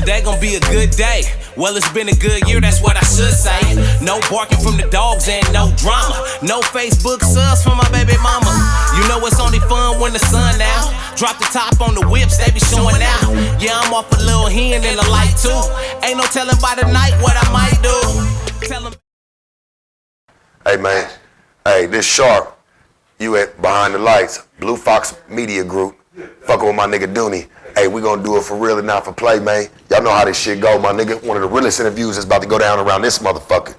today gon' be a good day. Well, it's been a good year, that's what I should say. No barking from the dogs and no drama. No Facebook subs for my baby mama. You know it's only fun when the sun out. Drop the top on the whips, they be showing out. Yeah, I'm off a little hen in the light too. Ain't no telling by the night what I might do. Tell 'em. Hey man, hey, this Sharp. You at Behind the Lights, Blue Fox Media Group. Fucking with my nigga Dooney. Hey, we gonna do it for real and not for play, man. Y'all know how this shit go, my nigga. One of the realest interviews is about to go down around this motherfucker.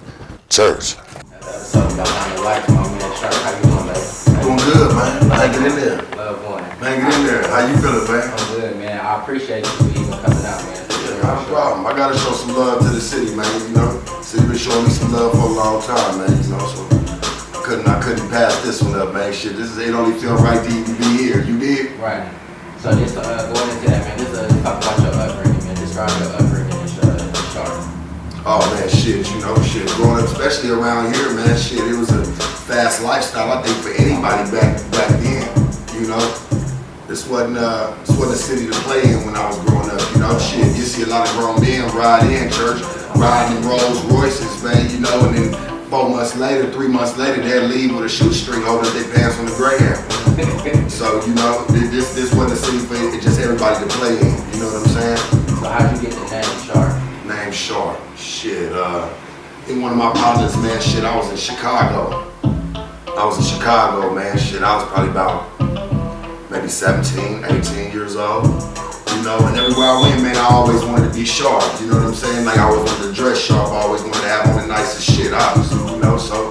Cheers. What's up, Behind the Lights, my man Sharp? How you doing, man? Doing good, man. Man, get in there. Love one. Man, get in there. How you feeling, man? I'm good, man. I appreciate you for even coming out, man. Yeah, no problem. I gotta show some love to the city, man, you know. City been showing me some love for a long time, man, you know, so I couldn't pass this one up, man. Shit, it only feel right to even be here. You did? Right. So just going into that, man, just talk about your upbringing, man. Describe your upbringing in Sharp. Oh man, shit, you know, shit. Growing up, especially around here, man, shit, it was a fast lifestyle, I think, for anybody back then, you know. This wasn't a city to play in when I was growing up, you know. Shit, you see a lot of grown men ride in church, riding in Rolls Royces, man, you know, and then 4 months later, 3 months later, they'll leave with a shoestring holding their pants on the Greyhound. So, you know, this wasn't a city for just everybody to play in, you know what I'm saying? So how'd you get the name Sharp? Name Sharp, shit, in one of my partners, man, shit, I was in Chicago. Man, shit, I was probably about maybe 17, 18 years old. You know, and everywhere I went, man, I always wanted to be sharp. You know what I'm saying? Like, I always wanted to dress sharp. I always wanted to have on the nicest shit, obviously, you know? So,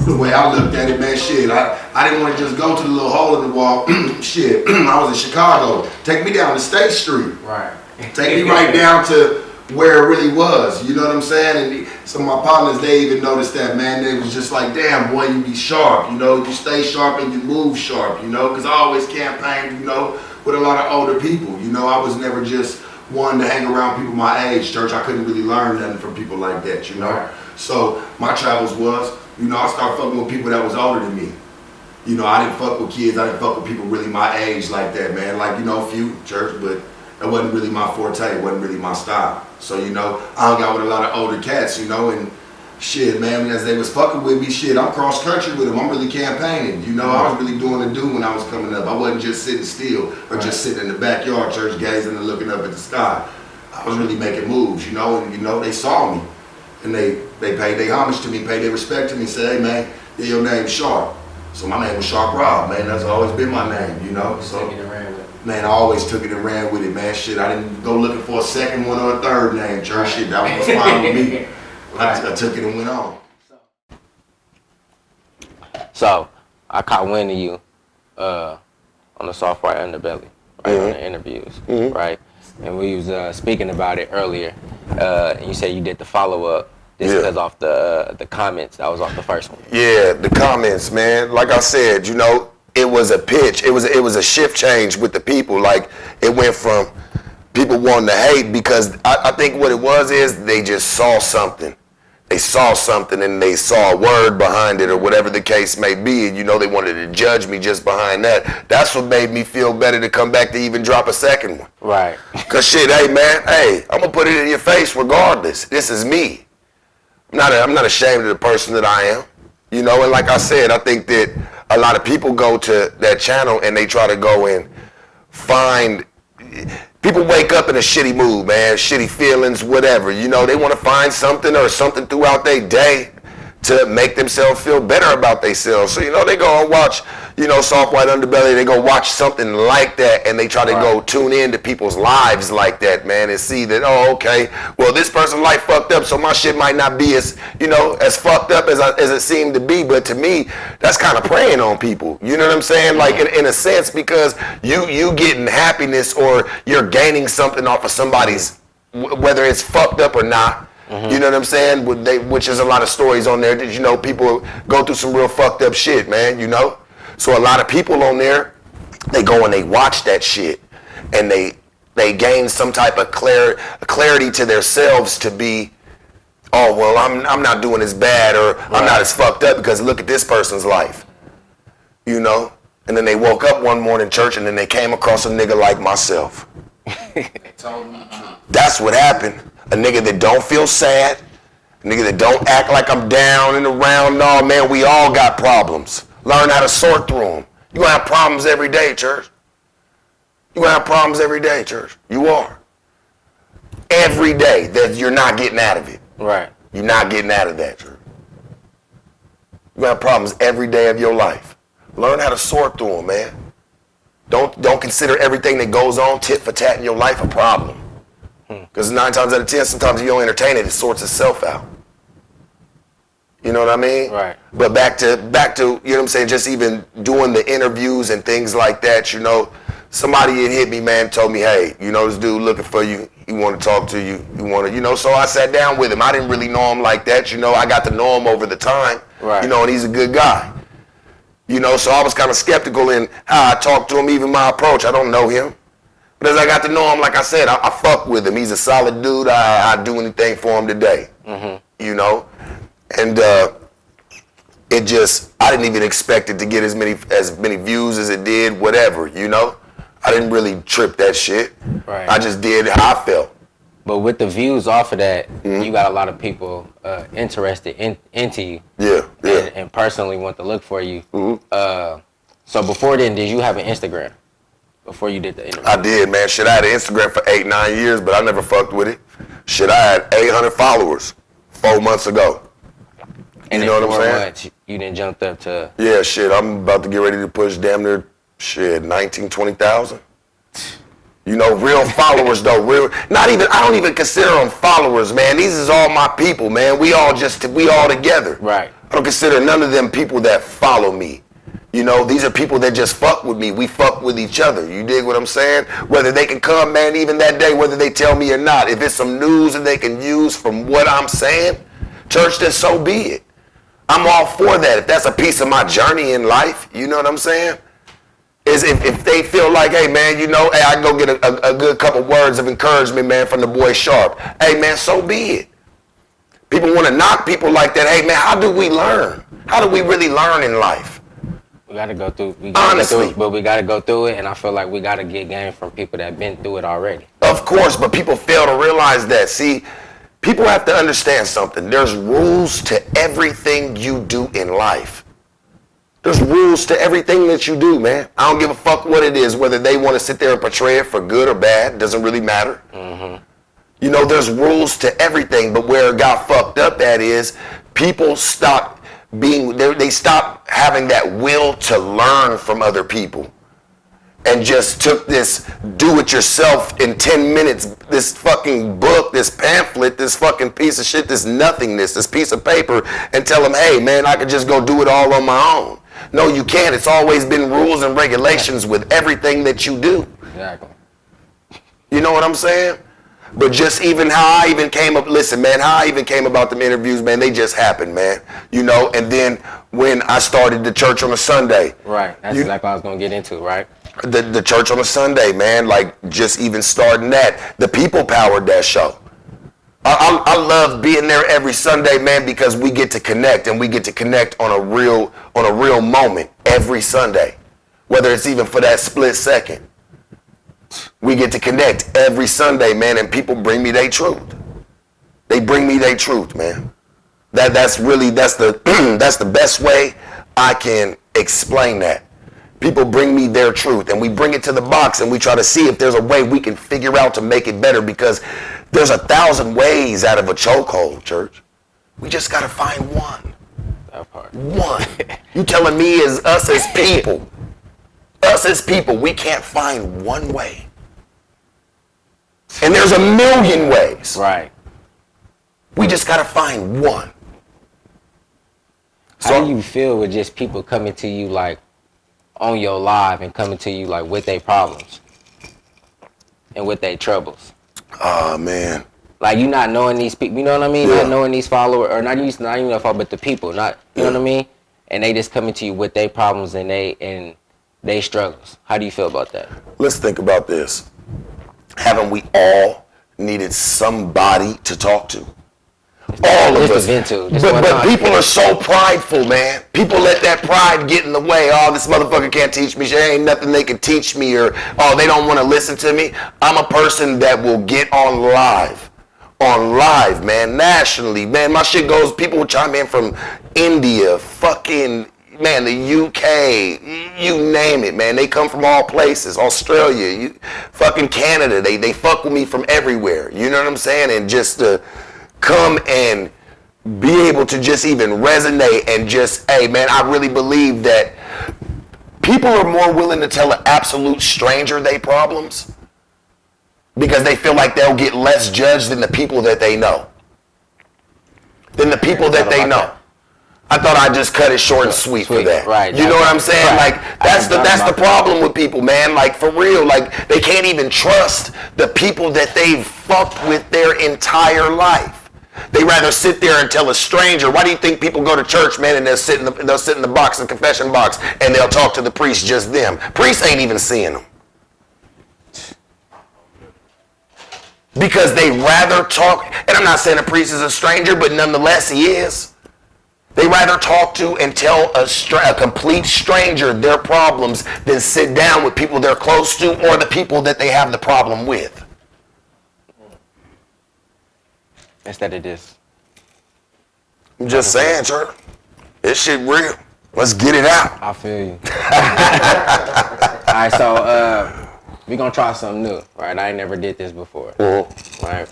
the way I looked at it, man, shit, I didn't want to just go to the little hole in the wall. Shit, I was in Chicago. Take me down to State Street. Right. Take me right down to where it really was. You know what I'm saying? And some of my partners, they even noticed that, man. They was just like, damn, boy, you be sharp. You know, you stay sharp and you move sharp, you know? Because I always campaigned, you know, with a lot of older people. You know, I was never just one to hang around people my age, church. I couldn't really learn nothing from people like that, you know. Right. So my travels was, you know, I started fucking with people that was older than me. You know, I didn't fuck with kids. I didn't fuck with people really my age like that, man. Like, you know, a few, church, but that wasn't really my forte. It wasn't really my style. So, you know, I hung out with a lot of older cats, you know, and shit, man, as they was fucking with me, shit, I'm cross country with them. I'm really campaigning. You know, I was really doing the do when I was coming up. I wasn't just sitting still or just sitting in the backyard, church, gazing and looking up at the sky. I was really making moves, you know, and, you know, they saw me. And they paid their homage to me, paid their respect to me, said, hey, man, yeah, your name's Sharp. So my name was Sharp Rob, man. That's always been my name, you know. So, man, I always took it and ran with it, man. Shit, I didn't go looking for a second one or a third name, church. Shit, that was fine with me. I took it and went on. So, I caught wind of you on the Soft White Underbelly, right, on the interviews, right? And we was speaking about it earlier. And you said you did the follow-up. This because off the comments. That was off the first one. Yeah, the comments, man. Like I said, you know, it was a pitch. It was a shift change with the people. Like, it went from people wanting to hate because I think what it was is they just saw something. They saw something and they saw a word behind it or whatever the case may be. And, you know, they wanted to judge me just behind that. That's what made me feel better to come back to even drop a second one. Right. Because shit, hey, man, hey, I'm going to put it in your face regardless. This is me. I'm not ashamed of the person that I am. You know, and like I said, I think that a lot of people go to that channel and they try to go and find... People wake up in a shitty mood, man, shitty feelings, whatever. You know, they want to find something or something throughout their day to make themselves feel better about themselves. So, you know, they go and watch, you know, Soft White Underbelly. They go watch something like that, and they try to go tune in to people's lives like that, man, and see that, oh, okay, well, this person's life fucked up, so my shit might not be as, you know, as fucked up as it seemed to be. But to me, that's kind of preying on people. You know what I'm saying? Like, in a sense, because you getting happiness or you're gaining something off of somebody's, whether it's fucked up or not. You know what I'm saying? Which is a lot of stories on there that, you know, people go through some real fucked up shit, man, you know? So a lot of people on there, they go and they watch that shit and they gain some type of clarity to themselves to be, oh, well, I'm not doing as bad or I'm not as fucked up because look at this person's life, you know? And then they woke up one morning, church, and then they came across a nigga like myself. That's what happened. A nigga that don't feel sad, a nigga that don't act like I'm down and around. No, man, we all got problems. Learn how to sort through them. You gonna have problems every day, church. You gonna have problems every day, church. You are. Every day that you're not getting out of it. Right. You're not getting out of that, church. You gonna have problems every day of your life. Learn how to sort through them, man. Don't consider everything that goes on tit for tat in your life a problem. Because 9 times out of 10, sometimes you don't entertain it, it sorts itself out. You know what I mean? Right. But back to, you know what I'm saying, just even doing the interviews and things like that, you know, somebody had hit me, man, told me, hey, you know, this dude looking for you, he want to talk to you, you know, so I sat down with him. I didn't really know him like that, you know, I got to know him over the time, you know, and he's a good guy. You know, so I was kind of skeptical in how I talked to him, even my approach. I don't know him. But as I got to know him, like I said, I fuck with him. He's a solid dude. I'd do anything for him today. You know? And it just, I didn't even expect it to get as many views as it did, whatever, you know? I didn't really trip that shit. Right. I just did how I felt. But with the views off of that, you got a lot of people interested into you. Yeah. And personally want to look for you. So before then, did you have an Instagram? Before you did the interview? I did, man. Shit, I had an Instagram for 8-9 years, but I never fucked with it. Shit, I had 800 followers 4 months ago. And you know what I'm saying? Months, you didn't jump up to... Yeah, shit, I'm about to get ready to push damn near, 19,000-20,000. You know, real followers though, I don't even consider them followers, man. These is all my people, man. We all together. Right. I don't consider none of them people that follow me. You know, these are people that just fuck with me. We fuck with each other. You dig what I'm saying? Whether they can come, man, even that day, whether they tell me or not. If it's some news that they can use from what I'm saying, church, then so be it. I'm all for that. If that's a piece of my journey in life, you know what I'm saying? Is if they feel like, hey, man, you know, hey, I can go get a good couple words of encouragement, man, from the boy Sharp. Hey, man, so be it. People want to knock people like that. Hey, man, how do we learn? How do we really learn in life? We got to go through. Honestly. But we got to go through it, and I feel like we got to get game from people that been through it already. Of course, but people fail to realize that. See, people have to understand something. There's rules to everything you do in life. There's rules to everything that you do, man. I don't give a fuck what it is, whether they want to sit there and portray it for good or bad. Doesn't really matter. You know, there's rules to everything, but where it got fucked up at is people stop they stop having that will to learn from other people and just took this do-it-yourself in 10 minutes, this fucking book, this pamphlet, this fucking piece of shit, this nothingness, this piece of paper, and tell them, hey, man, I could just go do it all on my own. No, you can't. It's always been rules and regulations with everything that you do. Exactly. You know what I'm saying? But just even how I even came up, listen, man, how I even came about them interviews, man, they just happened, man. You know, and then when I started the church on a Sunday. Right. That's exactly what I was going to get into, right? The church on a Sunday, man, like just even starting that. The people powered that show. I love being there every Sunday, man, because we get to connect, and we get to connect on a real moment every Sunday, whether it's even for that split second. We get to connect every Sunday, man, and people bring me their truth. They bring me their truth, man. That's the best way I can explain that. People bring me their truth, and we bring it to the box, and we try to see if there's a way we can figure out to make it better, because there's 1,000 ways out of a chokehold, church. We just got to find one. That part. One. You telling me us as people, we can't find one way. And there's a million ways. Right. We just got to find one. How do you feel with just people coming to you like on your live and coming to you like with their problems and with their troubles? Oh, man. Like you not knowing these people, you know what I mean? Yeah. Not knowing these followers, or not even the followers, but the people, not, you know what I mean? And they just coming to you with their problems and they struggles. How do you feel about that? Let's think about this. Haven't we all needed somebody to talk to? All of us. But people are so prideful, man. People let that pride get in the way. Oh, this motherfucker can't teach me. There ain't nothing they can teach me, or oh, they don't want to listen to me. I'm a person that will get on live, man, nationally, man. My shit goes. People will chime in from India, fucking man, the UK, you name it, man. They come from all places. Australia, fucking Canada. They fuck with me from everywhere. You know what I'm saying? And just to come and be able to just even resonate and just, hey, man, I really believe that people are more willing to tell an absolute stranger their problems because they feel like they'll get less judged than the people that they know. I thought I'd just cut it short and sweet for that. Right. You know what I'm saying? Right. Like that's the problem with people, man. Like for real, like they can't even trust the people that they've fucked with their entire life. They rather sit there and tell a stranger. Why do you think people go to church, man, and they'll sit in the box, the confession box, and they'll talk to the priest, just them? Priests ain't even seeing them. Because they rather talk, and I'm not saying a priest is a stranger, but nonetheless he is. They rather talk to and tell a complete stranger their problems than sit down with people they're close to or the people that they have the problem with. Instead of this. I'm just saying, sir. This shit real. Let's get it out. I feel you. All right, so we gonna try something new, right? I ain't never did this before. Mm-hmm. Right?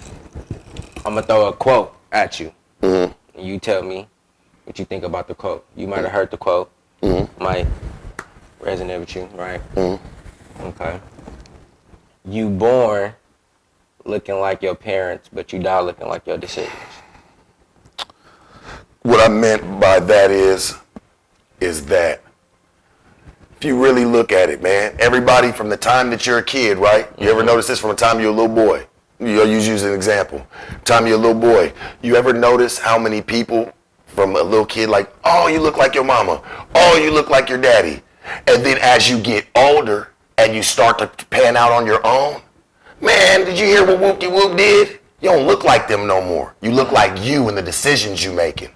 I'm gonna throw a quote at you. Mm-hmm. And you tell me what you think about the quote. You might have heard the quote. Mm-hmm. Might resonate with you, right? Mm-hmm. Okay. You born looking like your parents, but you die looking like your decisions. What I meant by that is that if you really look at it, man, everybody from the time that you're a kid, right? You ever notice this from the time you're a little boy? You'll use as an example. Time you're a little boy. You ever notice how many people from a little kid like, oh, you look like your mama. Oh, you look like your daddy. And then as you get older and you start to pan out on your own, man, did you hear what Whoop-de-Whoop did? You don't look like them no more. You look like you and the decisions you making.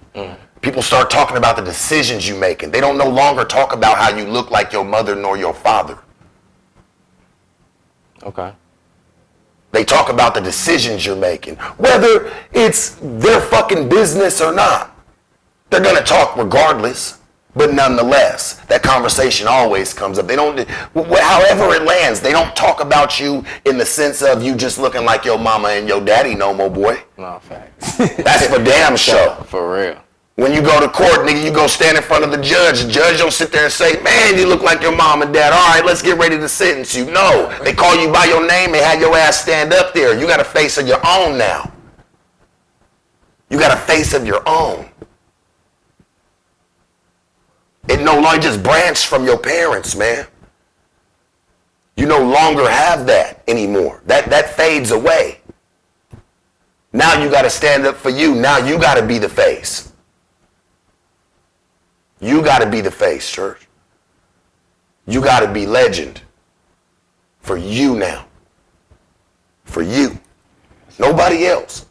People start talking about the decisions you making. They don't no longer talk about how you look like your mother nor your father. Okay. They talk about the decisions you're making. Whether it's their fucking business or not. They're going to talk regardless. But nonetheless, that conversation always comes up. They don't, however it lands, they don't talk about you in the sense of you just looking like your mama and your daddy no more, boy. No, facts. That's for damn sure. For real. When you go to court, nigga, you go stand in front of the judge. The judge don't sit there and say, man, you look like your mom and dad. All right, let's get ready to sentence you. No, they call you by your name and have your ass stand up there. You got a face of your own now. You got a face of your own. It no longer just branched from your parents, man. You no longer have that anymore. That fades away. Now you got to stand up for you. Now you got to be the face. You got to be the face, church. You got to be legend. For you now. For you. Nobody else.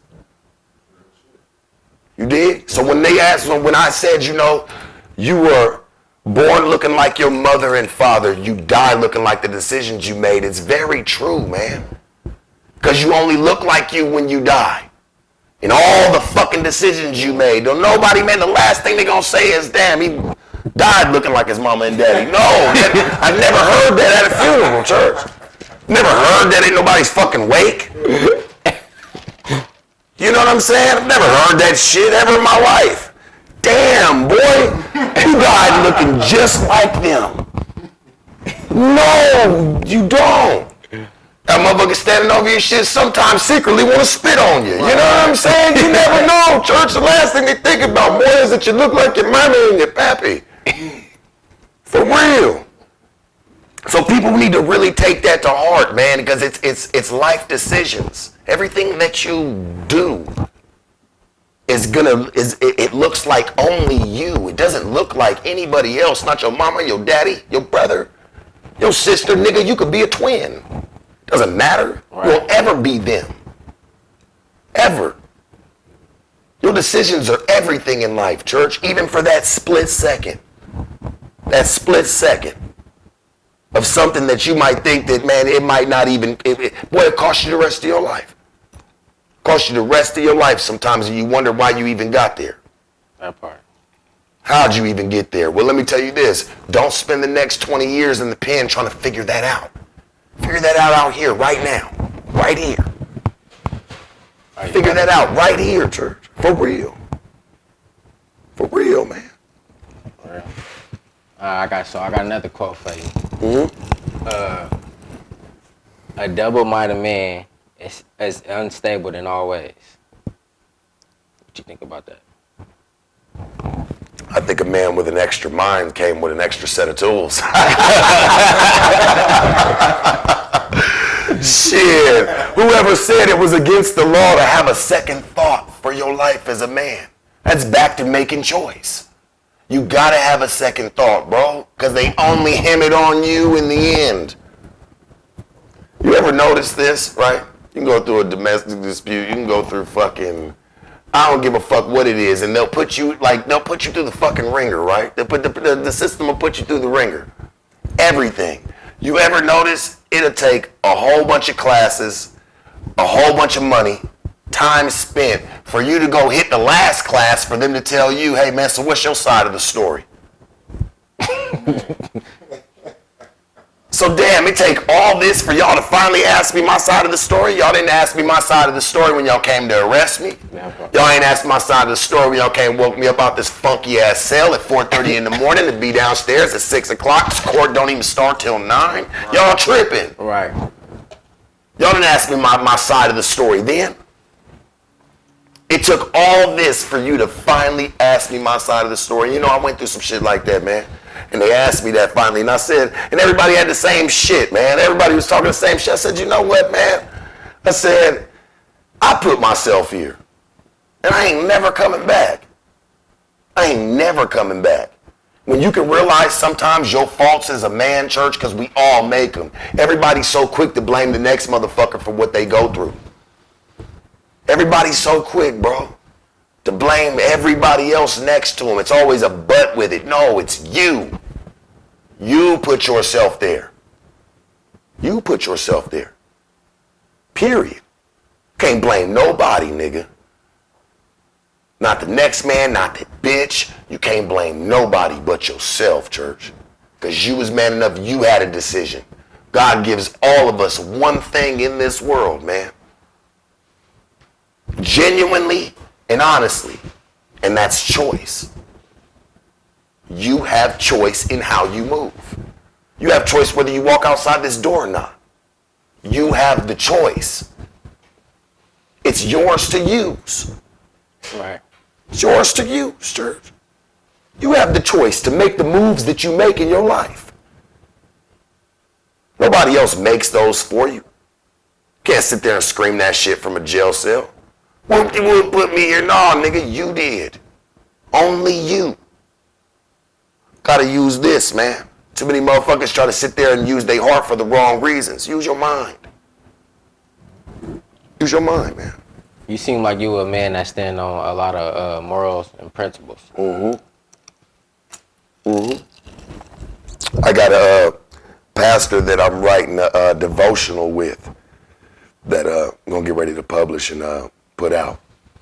You dig? So when they asked, when I said, you know, you were born looking like your mother and father, you die looking like the decisions you made. It's very true, man. Because you only look like you when you die. And all the fucking decisions you made. Don't nobody, man, the last thing they gonna say is, damn, he died looking like his mama and daddy. No, I've never heard that at a funeral, church. Never heard that in nobody's fucking wake. You know what I'm saying? I've never heard that shit ever in my life. Damn, boy, you died looking just like them. No, you don't. That motherfucker standing over your shit sometimes secretly want to spit on you. You know what I'm saying? You never know, church. The last thing they think about, boy, is that you look like your mommy and your pappy. For real. So people need to really take that to heart, man, because it's life decisions. Everything that you do it looks like only you. It doesn't look like anybody else, not your mama, your daddy, your brother, your sister, nigga. You could be a twin. Doesn't matter. Right. You'll ever be them. Ever. You'll decisions are everything in life, church, even for that split second. That split second of something that you might think that, man, it might not even, boy, it costs you the rest of your life. It costs you the rest of your life sometimes, and you wonder why you even got there. That part. How'd you even get there? Well, let me tell you this. Don't spend the next 20 years in the pen trying to figure that out. Figure that out here, right now. Right here. Figure that out right here, church. For real. For real, man. For real. I got another quote for you. Mm-hmm. A double-minded man is unstable in all ways. What you think about that? I think a man with an extra mind came with an extra set of tools. Shit. Whoever said it was against the law to have a second thought for your life as a man? That's back to making choice. You gotta have a second thought, bro, because they only hem it on you in the end. You ever notice this, right? You can go through a domestic dispute, you can go through fucking, I don't give a fuck what it is, and they'll put you through the fucking ringer, right? They'll put the system will put you through the ringer. Everything. You ever notice it'll take a whole bunch of classes, a whole bunch of money, time spent for you to go hit the last class for them to tell you, hey man, so what's your side of the story? So damn, it take all this for y'all to finally ask me my side of the story? Y'all didn't ask me my side of the story when y'all came to arrest me? Y'all ain't asked my side of the story when y'all came and woke me up out this funky ass cell at 4:30 in the morning to be downstairs at 6 o'clock. This court don't even start till 9. Y'all tripping. Right. Y'all didn't ask me my side of the story then. It took all this for you to finally ask me my side of the story. You know, I went through some shit like that, man. And they asked me that finally, and I said, and everybody had the same shit, man. Everybody was talking the same shit. I said, you know what, man? I said, I put myself here, and I ain't never coming back. I ain't never coming back. When you can realize sometimes your faults as a man, church, because we all make them. Everybody's so quick to blame the next motherfucker for what they go through. Everybody's so quick, bro, to blame everybody else next to them. It's always a but with it. No, it's you. You put yourself there. You put yourself there. Period. Can't blame nobody, nigga. Not the next man, not the bitch. You can't blame nobody but yourself, church. Because you was man enough, you had a decision. God gives all of us one thing in this world, man. Genuinely and honestly, and that's choice. You have choice in how you move. You have choice whether you walk outside this door or not. You have the choice. It's yours to use. Right. It's yours to use, church. You have the choice to make the moves that you make in your life. Nobody else makes those for you. Can't sit there and scream that shit from a jail cell. Whoop, you wouldn't put me here. No, nigga, you did. Only you. Gotta use this, man. Too many motherfuckers try to sit there and use their heart for the wrong reasons. Use your mind. Use your mind, man. You seem like you a man that stand on a lot of morals and principles. Mm-hmm. Mm-hmm. I got a pastor that I'm writing a devotional with that I'm gonna get ready to publish and put out.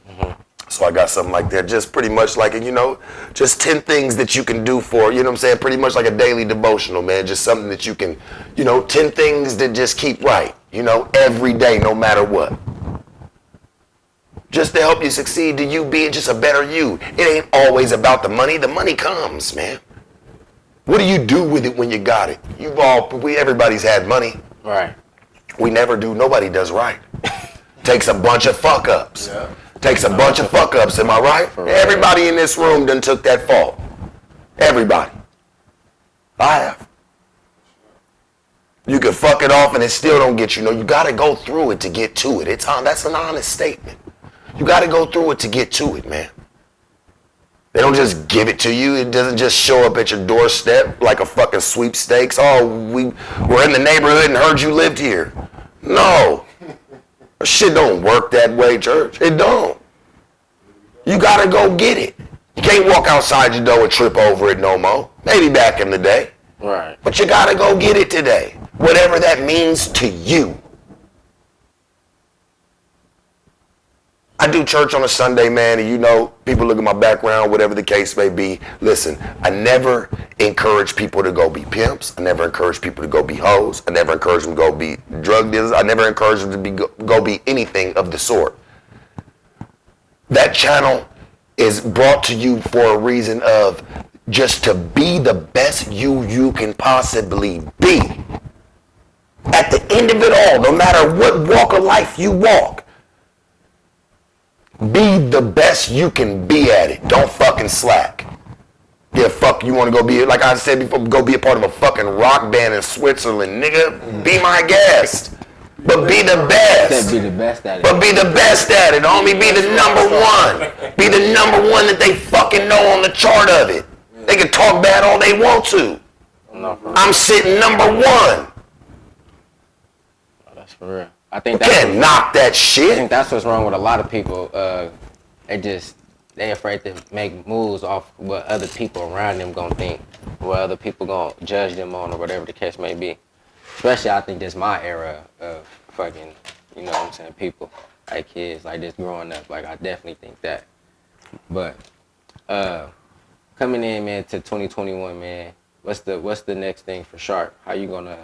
Mm-hmm. So I got something like that, just pretty much like, just 10 things that you can do for, you know what I'm saying? Pretty much like a daily devotional, man. Just something that you can, 10 things that just keep right, every day, no matter what. Just to help you succeed to you being just a better you. It ain't always about the money. The money comes, man. What do you do with it when you got it? Everybody's had money. Right. We never do. Nobody does right. Takes a bunch of fuck ups. Yeah. Takes a bunch of fuck ups, am I right? Everybody in this room done took that fault. Everybody. I have. You can fuck it off and it still don't get you. You gotta go through it to get to it. That's an honest statement. You gotta go through it to get to it, man. They don't just give it to you. It doesn't just show up at your doorstep like a fucking sweepstakes. Oh, we were in the neighborhood and heard you lived here. No. Shit don't work that way, church. It don't. You gotta go get it. You can't walk outside your door and trip over it no more. Maybe back in the day. Right. But you gotta go get it today. Whatever that means to you. I do church on a Sunday, man, and you know, people look at my background, whatever the case may be. Listen, I never encourage people to go be pimps. I never encourage people to go be hoes. I never encourage them to go be drug dealers. I never encourage them to go be anything of the sort. That channel is brought to you for a reason of just to be the best you can possibly be. At the end of it all, no matter what walk of life you walk, be the best you can be at it. Don't fucking slack. Yeah, fuck, you want to go be, like I said before, go be a part of a fucking rock band in Switzerland, nigga. Be my guest. But be the best. Be the best at it. But be the best at it, homie. Be the number one. Be the number one that they fucking know on the chart of it. They can talk bad all they want to. I'm sitting number one. That's for real. I think you can't knock that shit. I think that's what's wrong with a lot of people. They afraid to make moves off what other people around them gonna think, what other people gonna judge them on, or whatever the case may be. Especially, I think this my era of fucking, you know what I'm saying, people, like kids, like this growing up. Like, I definitely think that. But coming in, man, to 2021, man, what's the next thing for Sharp? How you gonna?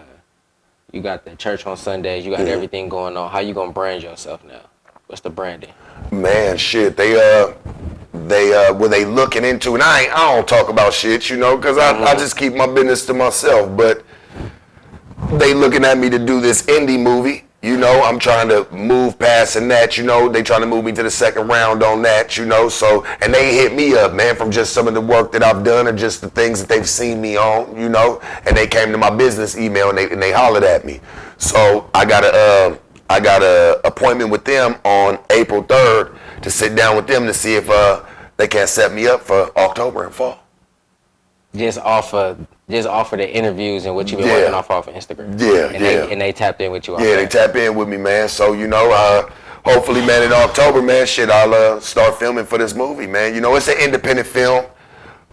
You got the church on Sundays. You got everything going on. How you gonna brand yourself now? What's the branding? Man, shit, they looking into, and I don't talk about shit, you know, because I just keep my business to myself. But they looking at me to do this indie movie. You know, I'm trying to move past and that, you know, they trying to move me to the second round on that, you know, so, and they hit me up, man, from just some of the work that I've done or just the things that they've seen me on, you know, and they came to my business email and they hollered at me. So I got a appointment with them on April 3rd to sit down with them to see if they can set me up for October and fall. Just offer the interviews and what you've been working off of Instagram. And they tapped in with you. They tap in with me, man. So, you know, hopefully, man, in October, man, shit, I'll start filming for this movie, man. You know, it's an independent film,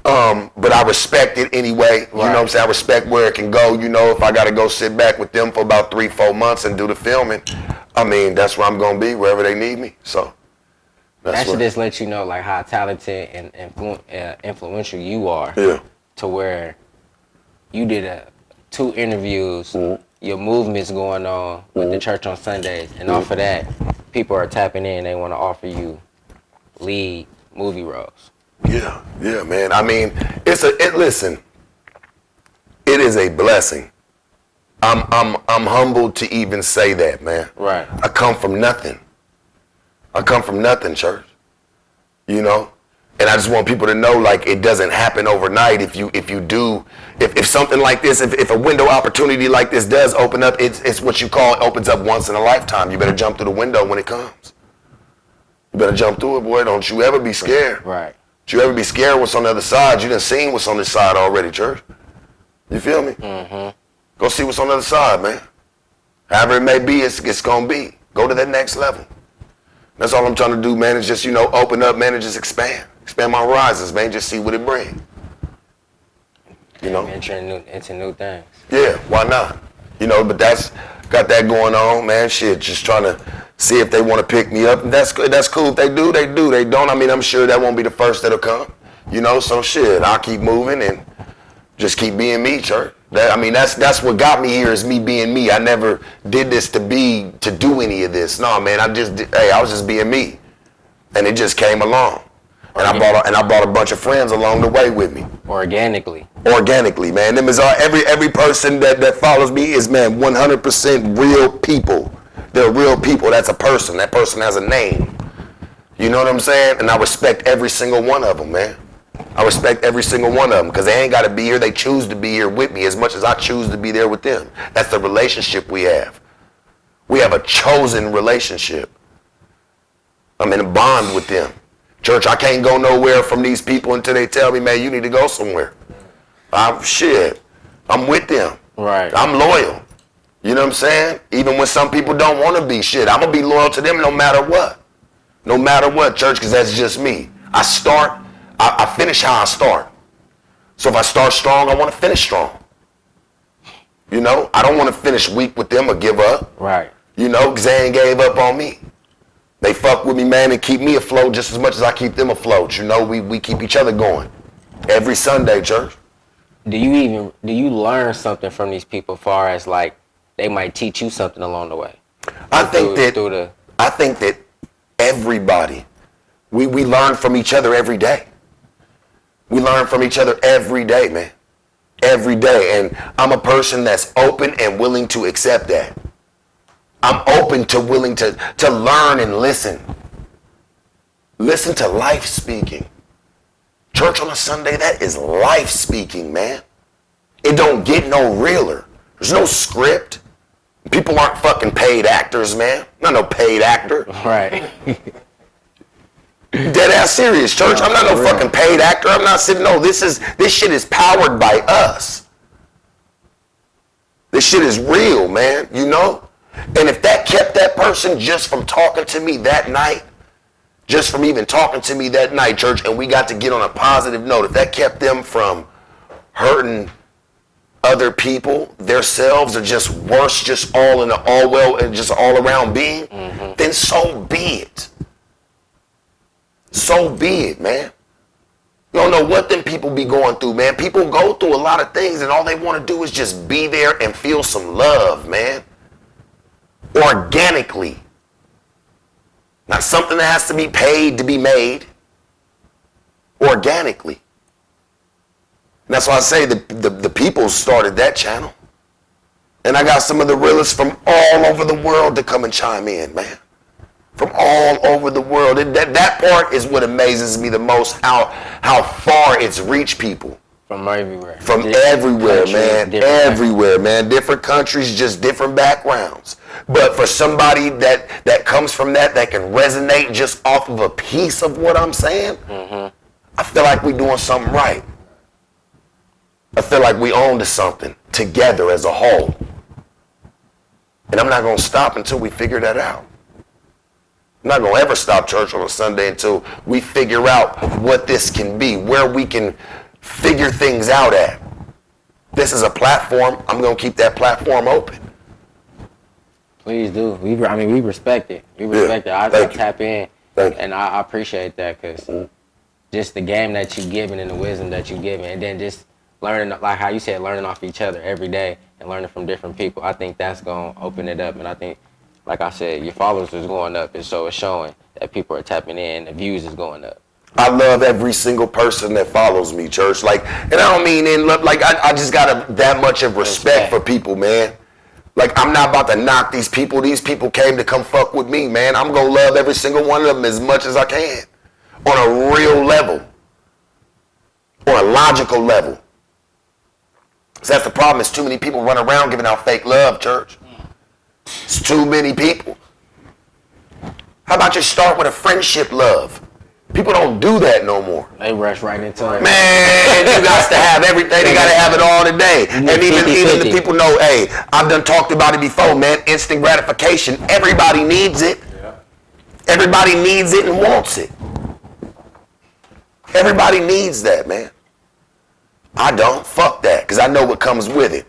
but I respect it anyway. You know what I'm saying? I respect where it can go. You know, if I got to go sit back with them for about 3-4 months and do the filming, I mean, that's where I'm going to be, wherever they need me. So that should just let you know, like, how talented and influential you are. Yeah. To where you did 2 interviews, your movement's going on with the church on Sundays, and off of that, people are tapping in. They want to offer you lead movie roles. Yeah, man. I mean, listen, it is a blessing. I'm humbled to even say that, man. Right. I come from nothing, church. You know. And I just want people to know, like, it doesn't happen overnight. If something like this, if a window opportunity like this does open up, it's what you call, it opens up once in a lifetime. You better jump through the window when it comes. You better jump through it, boy. Don't you ever be scared. Right. Don't you ever be scared what's on the other side. You done seen what's on this side already, church. You feel me? Mm-hmm. Go see what's on the other side, man. However it may be, it's gonna be. Go to that next level. That's all I'm trying to do, man, is just, you know, open up, man, and just expand my horizons, man, just see what it brings. You know? Venturing into new things. Yeah, why not? You know, but got that going on, man, shit, just trying to see if they want to pick me up, and that's cool. If they do, they do. They don't, I mean, I'm sure that won't be the first that'll come, you know, so shit, I'll keep moving and just keep being me, church. That's what got me here, is me being me. I never did this to do any of this. No, man, I was just being me, and it just came along, and I brought a bunch of friends along the way with me. Organically, man. Them is every person that follows me is, man, 100% real people. They're real people. That's a person. That person has a name. You know what I'm saying? And I respect every single one of them, man. I respect every single one of them, because they ain't got to be here. They choose to be here with me as much as I choose to be there with them. That's the relationship we have. We have a chosen relationship. I'm in a bond with them. Church, I can't go nowhere from these people until they tell me, man, you need to go somewhere. I'm with them. Right. I'm loyal. You know what I'm saying? Even when some people don't want to be, I'm going to be loyal to them no matter what. No matter what, church, because that's just me. I finish how I start. So if I start strong, I want to finish strong. You know, I don't want to finish weak with them or give up. Right. You know, because they ain't gave up on me. They fuck with me, man, and keep me afloat just as much as I keep them afloat. You know, we keep each other going. Every Sunday, church. Do you learn something from these people as far as like they might teach you something along the way? I think that everybody, we learn from each other every day. We learn from each other every day, man. Every day. And I'm a person that's open and willing to accept that. I'm open to willing to learn and listen. Listen to life speaking. Church on a Sunday, that is life speaking, man. It don't get no realer. There's no script. People aren't fucking paid actors, man. Not no paid actor. Right. Dead ass serious, church. I'm not no fucking paid actor. I'm not sitting. No, this shit is powered by us. This shit is real, man. You know? And if that kept that person just from talking to me that night, just from even talking to me that night, church, and we got to get on a positive note, if that kept them from hurting other people, themselves, or just worse, just all in the all well and just all around being, then so be it. So be it, man. You don't know what them people be going through, man. People go through a lot of things and all they want to do is just be there and feel some love, man. Organically. Not something that has to be paid to be made. Organically. And that's why I say the people started that channel. And I got some of the realists from all over the world to come and chime in, man. From all over the world. And that part is what amazes me the most, how far it's reached people. From everywhere. From everywhere, man. Everywhere, man. Different countries, just different backgrounds. But for somebody that comes from that can resonate just off of a piece of what I'm saying, I feel like we're doing something right. I feel like we own to something together as a whole. And I'm not going to stop until we figure that out. I'm not going to ever stop church on a Sunday until we figure out what this can be, where we can figure things out at. This is a platform. I'm going to keep that platform open. Please do. We respect it. We respect it. I tap in, and I appreciate that because just the game that you're giving and the wisdom that you're giving, and then just learning, like how you said, learning off each other every day and learning from different people. I think that's going to open it up, and I think, like I said, your followers is going up, and so it's showing that people are tapping in, the views is going up. I love every single person that follows me, church. Like, and I don't mean in love, like I just got that much of respect for people, man. Like, I'm not about to knock these people. These people came to come fuck with me, man. I'm going to love every single one of them as much as I can. On a real level. On a logical level. So that's the problem. It's too many people run around giving out fake love, church. It's too many people. How about you start with a friendship love? People don't do that no more. They rush right into it. Man, you got to have everything. They got to have it all today. And even the people know, hey, I've done talked about it before, man. Instant gratification. Everybody needs it. Yeah. Everybody needs it and wants it. Everybody needs that, man. I don't. Fuck that, because I know what comes with it.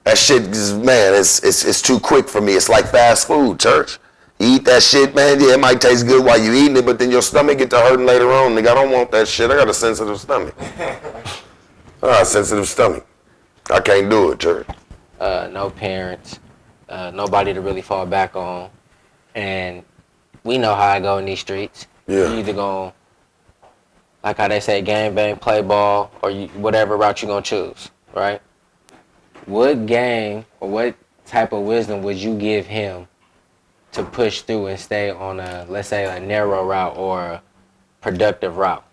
That shit, man, it's too quick for me. It's like fast food, church. You eat that shit, man, yeah, it might taste good while you eating it, but then your stomach get to hurting later on. Nigga, I don't want that shit. I got a sensitive stomach. I got a sensitive stomach. I can't do it, church. No parents, nobody to really fall back on. And we know how I go in these streets. Yeah. You either going, like how they say, game, bang, play ball, or whatever route you're going to choose, right? What game or what type of wisdom would you give him to push through and stay on a, let's say, a narrow route or a productive route?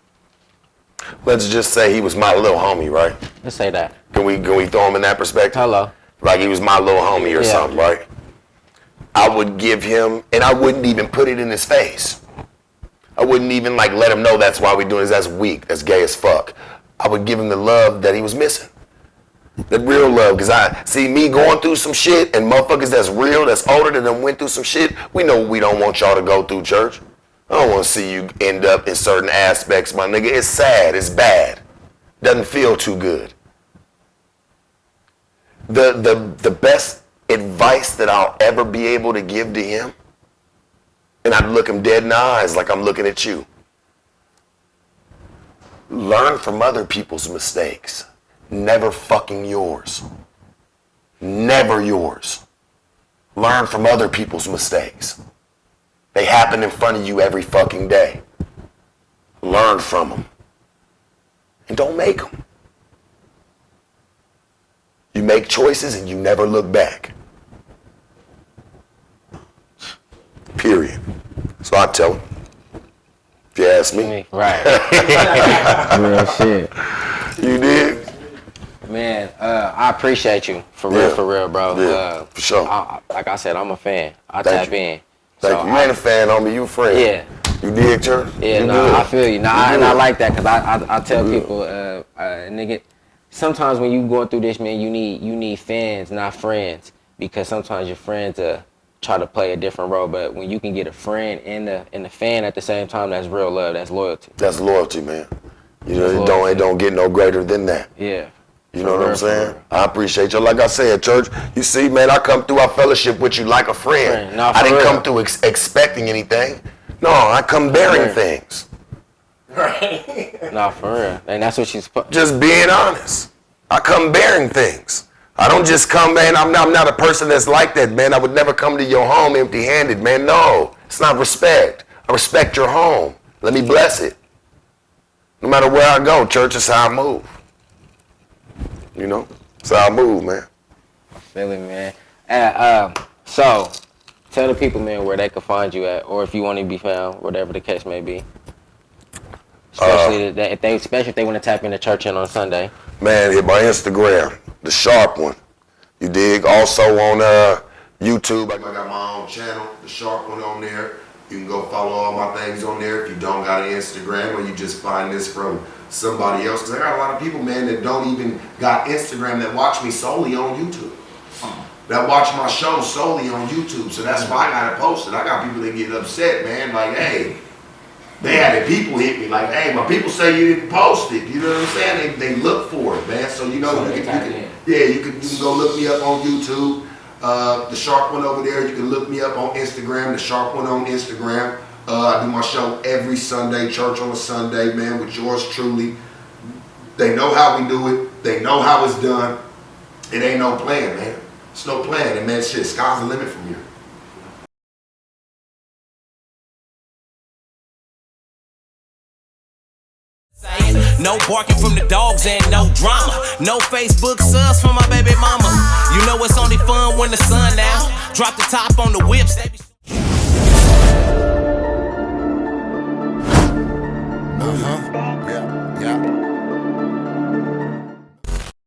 Let's just say he was my little homie, right? Let's say that. Can we throw him in that perspective? Hello. Like he was my little homie or something, right? I would give him, and I wouldn't even put it in his face. I wouldn't even like let him know that's why we're doing this. That's weak. That's gay as fuck. I would give him the love that he was missing. The real love, because I see me going through some shit, and motherfuckers that's real, that's older than them went through some shit. We know we don't want y'all to go through, church. I don't want to see you end up in certain aspects, my nigga. It's sad. It's bad. Doesn't feel too good. The best advice that I'll ever be able to give to him, and I'd look him dead in the eyes like I'm looking at you. Learn from other people's mistakes. Never fucking yours. Never yours. Learn from other people's mistakes. They happen in front of you every fucking day. Learn from them. And don't make them. You make choices and you never look back. Period. So I tell him. If you ask me. Right. Real shit. You did? Man, I appreciate you. For real, bro. Yeah, for sure. Like I said, I'm a fan. I Thank tap you. in. Thank So you. You ain't a fan, homie. You a friend. Yeah. You dig, Church? Yeah, you no, good. I feel you. Nah, and I like that because I tell You people, nigga, sometimes when you going through this, man, you need fans, not friends, because sometimes your friends try to play a different role, but when you can get a friend and the fan at the same time, that's real love, that's loyalty. That's loyalty, man. You know, it don't get no greater than that. Yeah. You know what I'm saying? I appreciate you. Like I said, Church, you see, man, I come through our fellowship with you like a friend. No, I didn't real. come through expecting anything. No, I come bearing things. Right. No, for real. And that's what she's Just being honest. I come bearing things. I don't just come, man. I'm not a person that's like that, man. I would never come to your home empty-handed, man. No, it's not respect. I respect your home. Let me bless it. No matter where I go, Church is how I move. You know? That's how I move, man. Really, man. So, tell the people, man, where they can find you at, or if you want to be found, whatever the case may be. Especially if they want to tap into church in on Sunday. Man, hit my Instagram, the sharp one. You dig? Also on YouTube, I got my own channel, the sharp one on there. You can go follow all my things on there if you don't got an Instagram, or you just find this from somebody else. Because I got a lot of people, man, that don't even got Instagram that watch me solely on YouTube. That watch my show solely on YouTube. So that's why I got it posted. I got people that get upset, man, like, hey, they had people hit me like, hey, my people say you didn't post it. You know what I'm saying? They look for it, man. So, you know, you can go look me up on YouTube. The sharp one over there, you can look me up on Instagram, the sharp one on Instagram. I do my show every Sunday, church on a Sunday, man, with yours truly. They know how we do it. They know how it's done. It ain't no plan, man. It's no plan. And man, shit, sky's the limit from here. No barking from the dogs and no drama. No Facebook subs for my baby mama. You know it's only fun when the sun out. Drop the top on the whips. They be